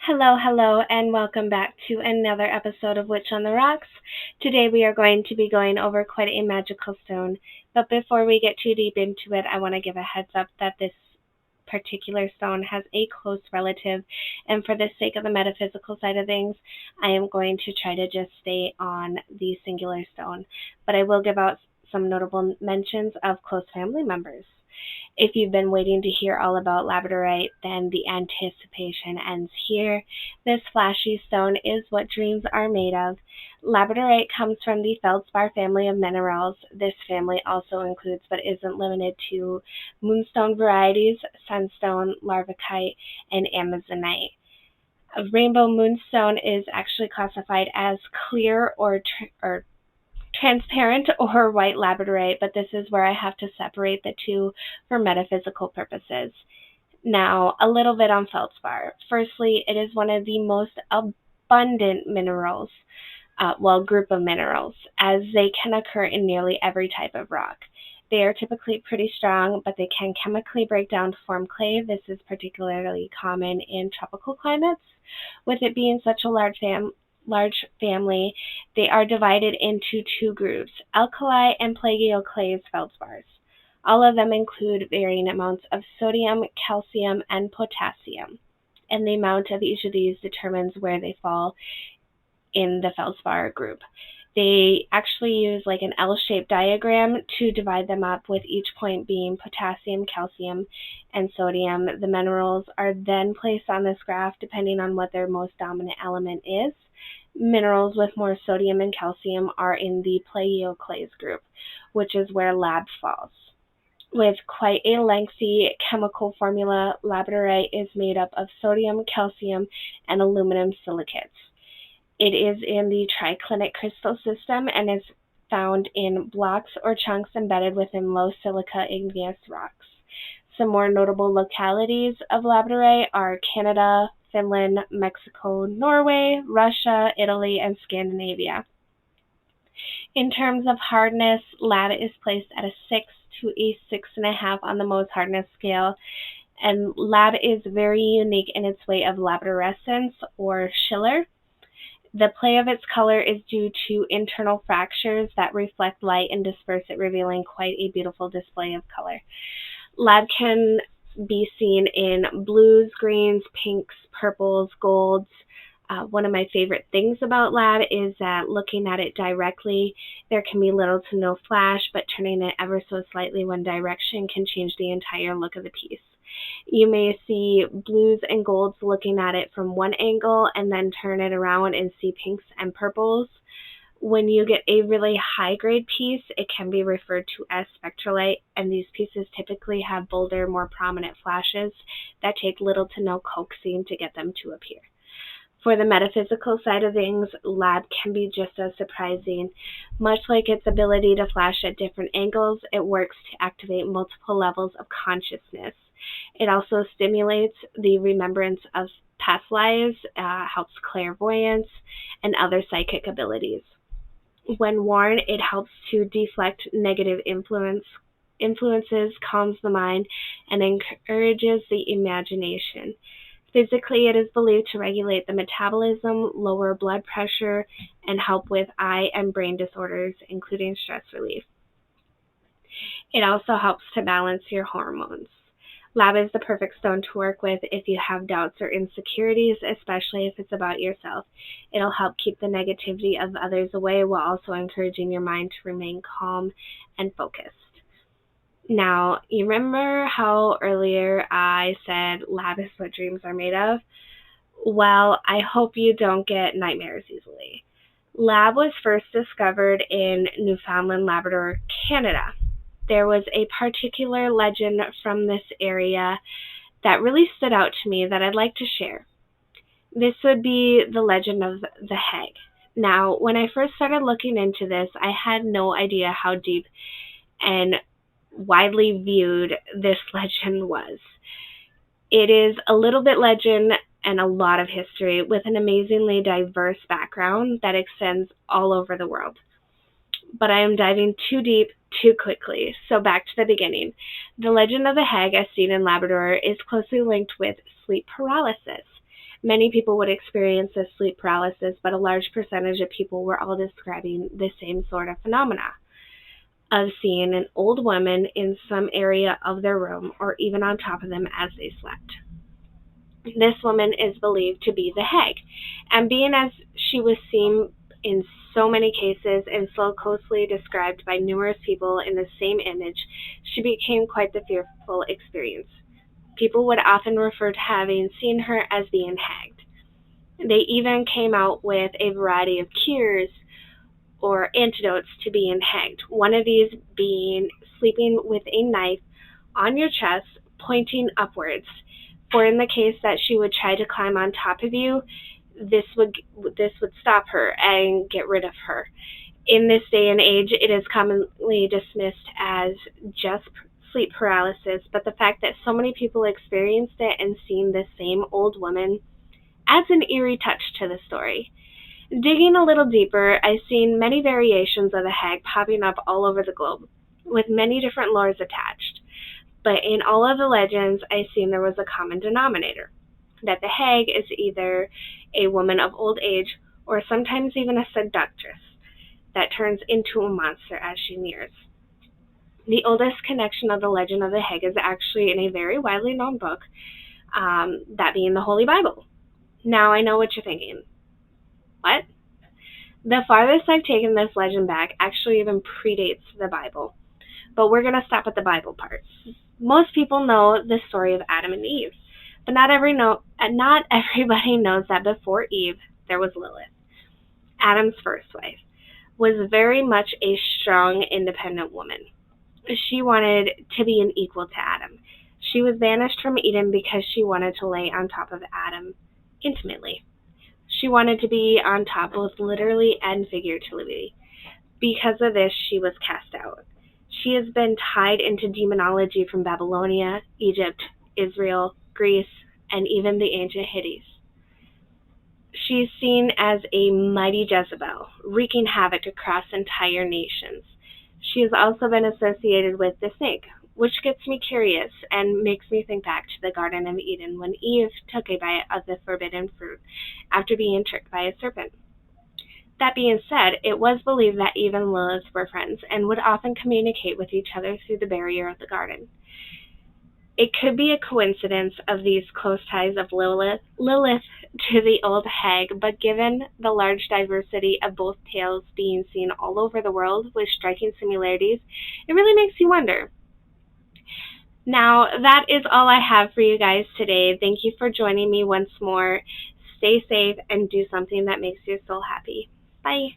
Hello, and welcome back to another episode of Witch on the Rocks. Today we are going to be going over quite a magical stone, but before we get too deep into it, I want to give a heads up that this particular stone has a close relative, and for the sake of the metaphysical side of things, I am going to try to just stay on the singular stone, but I will give out some notable mentions of close family members. If you've been waiting to hear all about Labradorite, then the anticipation ends here. This flashy stone is what dreams are made of. Labradorite comes from the feldspar family of minerals. This family also includes, but isn't limited to, moonstone varieties, sunstone, larvikite, and amazonite. A rainbow moonstone is actually classified as clear or transparent or white labradorite, but this is where I have to separate the two for metaphysical purposes. Now, a little bit on feldspar. Firstly, it is one of the most abundant minerals, group of minerals, as they can occur in nearly every type of rock. They are typically pretty strong, but they can chemically break down to form clay. This is particularly common in tropical climates. With it being such a large family, they are divided into two groups, alkali and plagioclase feldspars. All of them include varying amounts of sodium, calcium, and potassium, and the amount of each of these determines where they fall in the feldspar group. They actually use like an L-shaped diagram to divide them up, with each point being potassium, calcium, and sodium. The minerals are then placed on this graph depending on what their most dominant element is. Minerals with more sodium and calcium are in the plagioclase group, which is where lab falls. With quite a lengthy chemical formula, labradorite is made up of sodium, calcium, and aluminum silicates. It is in the triclinic crystal system and is found in blocks or chunks embedded within low silica igneous rocks. Some more notable localities of labradorite are Canada, Finland, Mexico, Norway, Russia, Italy, and Scandinavia. In terms of hardness, lab is placed at a 6 to a 6.5 on the Mohs hardness scale, and lab is very unique in its way of labradorescence or schiller. The play of its color is due to internal fractures that reflect light and disperse it, revealing quite a beautiful display of color. Lab can be seen in blues, greens, pinks, purples, golds. One of my favorite things about lab is that looking at it directly, there can be little to no flash, but turning it ever so slightly one direction can change the entire look of the piece. You may see blues and golds looking at it from one angle and then turn it around and see pinks and purples. When you get a really high-grade piece, it can be referred to as spectralite, and these pieces typically have bolder, more prominent flashes that take little to no coaxing to get them to appear. For the metaphysical side of things, lab can be just as surprising. Much like its ability to flash at different angles, it works to activate multiple levels of consciousness. It also stimulates the remembrance of past lives, helps clairvoyance, and other psychic abilities. When worn, it helps to deflect negative influences, calms the mind, and encourages the imagination. Physically, it is believed to regulate the metabolism, lower blood pressure, and help with eye and brain disorders, including stress relief. It also helps to balance your hormones. Lab is the perfect stone to work with if you have doubts or insecurities, especially if it's about yourself. It'll help keep the negativity of others away while also encouraging your mind to remain calm and focused. Now, you remember how earlier I said lab is what dreams are made of? Well, I hope you don't get nightmares easily. Lab was first discovered in Newfoundland, Labrador, Canada. There was a particular legend from this area that really stood out to me that I'd like to share. This would be the legend of the Hag. Now, when I first started looking into this, I had no idea how deep and widely viewed this legend was. It is a little bit legend and a lot of history, with an amazingly diverse background that extends all over the world. But I am diving too deep too quickly, so back to the beginning. The legend of the Hag, as seen in Labrador, is closely linked with sleep paralysis. Many people would experience this sleep paralysis, but a large percentage of people were all describing the same sort of phenomena of seeing an old woman in some area of their room or even on top of them as they slept. This woman is believed to be the Hag, and being as she was seen in so many cases and so closely described by numerous people in the same image, she became quite the fearful experience. People would often refer to having seen her as being hagged. They even came out with a variety of cures or antidotes to being hagged. One of these being sleeping with a knife on your chest, pointing upwards. For in the case that she would try to climb on top of you, this would stop her and get rid of her. In this day and age, it is commonly dismissed as just sleep paralysis, but the fact that so many people experienced it and seen the same old woman adds an eerie touch to the story. Digging a little deeper, I've seen many variations of the Hag popping up all over the globe, with many different lores attached. But in all of the legends I've seen, there was a common denominator, that the Hag is either a woman of old age or sometimes even a seductress that turns into a monster as she nears. The oldest connection of the legend of the Hag is actually in a very widely known book, that being the Holy Bible. Now I know what you're thinking. What? The farthest I've taken this legend back actually even predates the Bible, but we're going to stop at the Bible part. Most people know the story of Adam and Eve, but not everybody knows that before Eve, there was Lilith, Adam's first wife, was very much a strong, independent woman. She wanted to be an equal to Adam. She was banished from Eden because she wanted to lay on top of Adam intimately. She wanted to be on top both literally and figuratively. Because of this, she was cast out. She has been tied into demonology from Babylonia, Egypt, Israel, Greece, and even the ancient Hittites. She is seen as a mighty Jezebel, wreaking havoc across entire nations. She has also been associated with the snake, which gets me curious and makes me think back to the Garden of Eden when Eve took a bite of the forbidden fruit after being tricked by a serpent. That being said, it was believed that Eve and Lilith were friends and would often communicate with each other through the barrier of the garden. It could be a coincidence of these close ties of Lilith to the old Hag, but given the large diversity of both tales being seen all over the world with striking similarities, it really makes you wonder. Now, that is all I have for you guys today. Thank you for joining me once more. Stay safe and do something that makes your soul happy. Bye.